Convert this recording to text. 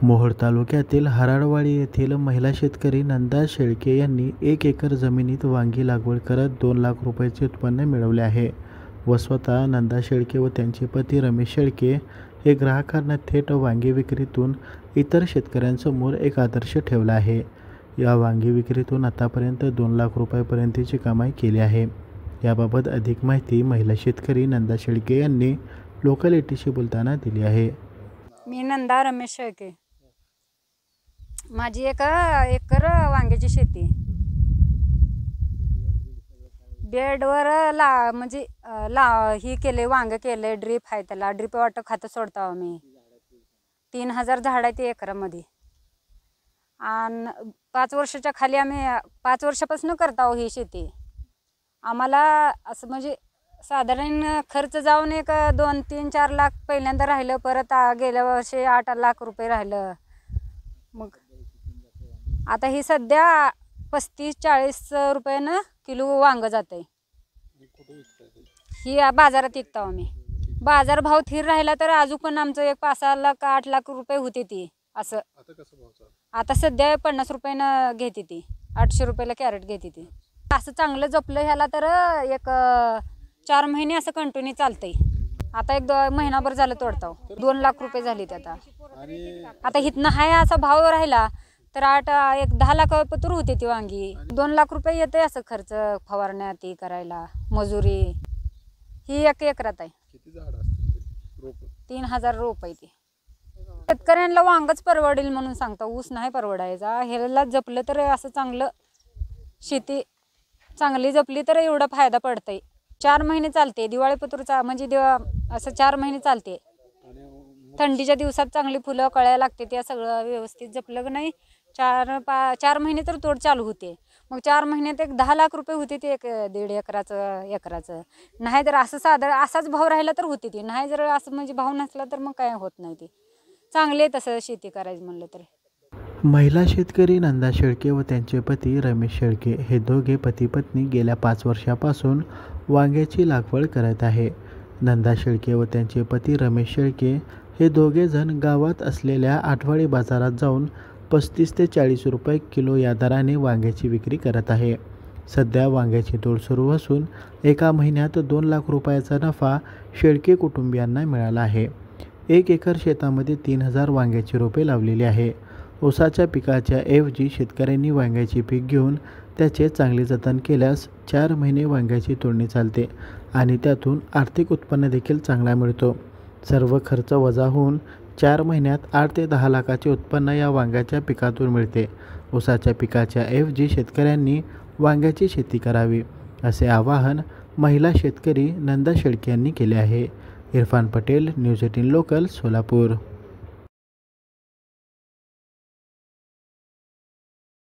मोहोळ तालुक्यातील हराळवाडी येथील महिला शेतकरी नंदा शेळके यांनी 1 एकर जमिनीत वांगी लागवड करत 2 लाख रुपयांचे उत्पन्न मिळवले आहे व स्वतः नंदा शेळके व त्यांचे पती रमेश शेळके हे ग्राहकांना थेट वांगी विक्रीतून इतर शेतकऱ्यांसमोर एक आदर्श ठेवला आहे। या वांगी विक्रीतून आतापर्यंत 2 लाख रुपयांपर्यंतची कमाई केली आहे। याबाबत अधिक माहिती महिला शेतकरी नंदा शेळके यांनी लोकॅलिटीशी बोलताना दिली आहे। मी नंदा रमेश शेळके, माझी 1 एकर वांग्याची शेती बेडवर म्हणजे ही केले, वांग केले, ड्रीप आहे, त्याला ड्रीप वाटर खातं सोडतो आम्ही। 3000 झाड आहेत एकरामध्ये आणि 5 वर्षाच्या खाली आम्ही 5 वर्षापासून करतो ही शेती। आम्हाला असं म्हणजे साधारण खर्च जाऊन 2, 3, 4 लाख पहिल्यांदा राहिलं, परत गेल्या वर्षी 8 लाख रुपये राहिलं। मग आता ही सध्या 35-40 रुपयानं किलो वांग जाते। ही बाजारात विकतो आम्ही। बाजार भाव स्थिर राहिला तर अजून पण आमचं 5-6 लाख 8 लाख रुपये होते ती असं। आता सध्या 50 रुपयानं घेते ती, 800 रुपयाला कॅरेट घेते ती। असं चांगलं जपलं ह्याला तर 4 महिने असं कंटिन्यू चालतंय। आता 1 महिनाभर झालं तोडतो, 2 लाख रुपये झाले ते आता हितनं हाय असा भाव राहिला तर 10 लाख पतूर होते ती वांगी। 2 लाख रुपये येते असं खर्च, फवारण्या ती करायला, मजुरी। ही 1 एकरात आहे। किती झाड असतील? 3000 रोप आहे ती। शेतकऱ्यांना वांगच परवडेल म्हणून सांगता, ऊस नाही परवडायचा। ह्याला जपलं तर असं चांगलं, शेती चांगली जपली तर एवढा फायदा पडतंय। 4 महिने चालते, दिवाळी पतूरचा म्हणजे असं 4 महिने चालते। थंडीच्या दिवसात चांगली फुलं कळ्या लागते, त्या सगळं व्यवस्थित जपलं की नाही 4 महिने तर तोड चालू होते। मग 4 महिन्यात 10 लाख रुपये होते ते 1.5 एकराचं। नाही जर असं साधारण असाच भाव राहिला तर होते ती, नाही जर असं म्हणजे भाव नसला तर मग काय होत नाही ती। चांगले तसं शेती करायचं म्हणलं तर। महिला शेतकरी नंदा शेळके व त्यांचे पती रमेश शेळके हे दोघे पती पत्नी गेल्या 5 वर्षापासून वांग्याची लागवड करत आहे। नंदा शेळके व त्यांचे पती रमेश शेळके हे दोघे जण गावात असलेल्या आठवडी बाजारात जाऊन 35 ते 40 रुपये किलो या दराने वांग्याची विक्री करत आहे। सध्या वांग्याची तोड सुरू असून 1 महिन्यात 2 लाख रुपयाचा नफा शेळके कुटुंबियांना मिळाला आहे। 1 एकर शेतामध्ये 3000 वांग्याची रोपे लावलेली आहे। ऊसाच्या पिकाच्या ऐवजी शेतकऱ्यांनी वांग्याचे पीक घेऊन त्याचे चांगले जतन केल्यास 4 महिने वांग्याची तोडणी चालते आणि त्यातून आर्थिक उत्पन्न देखील चांगला मिळतो। सर्व खर्च वजा होऊन 4 महिन्यात 8 ते 10 लाखाचे उत्पन्न या वांग्याच्या पिकातून मिळते। ऊसाच्या पिकाच्या ऐवजी शेतकऱ्यांनी वांग्याची शेती करावी असे आवाहन महिला शेतकरी नंदा शेळके यांनी केले आहे। Irfan Patel, news 18 local, Solapur.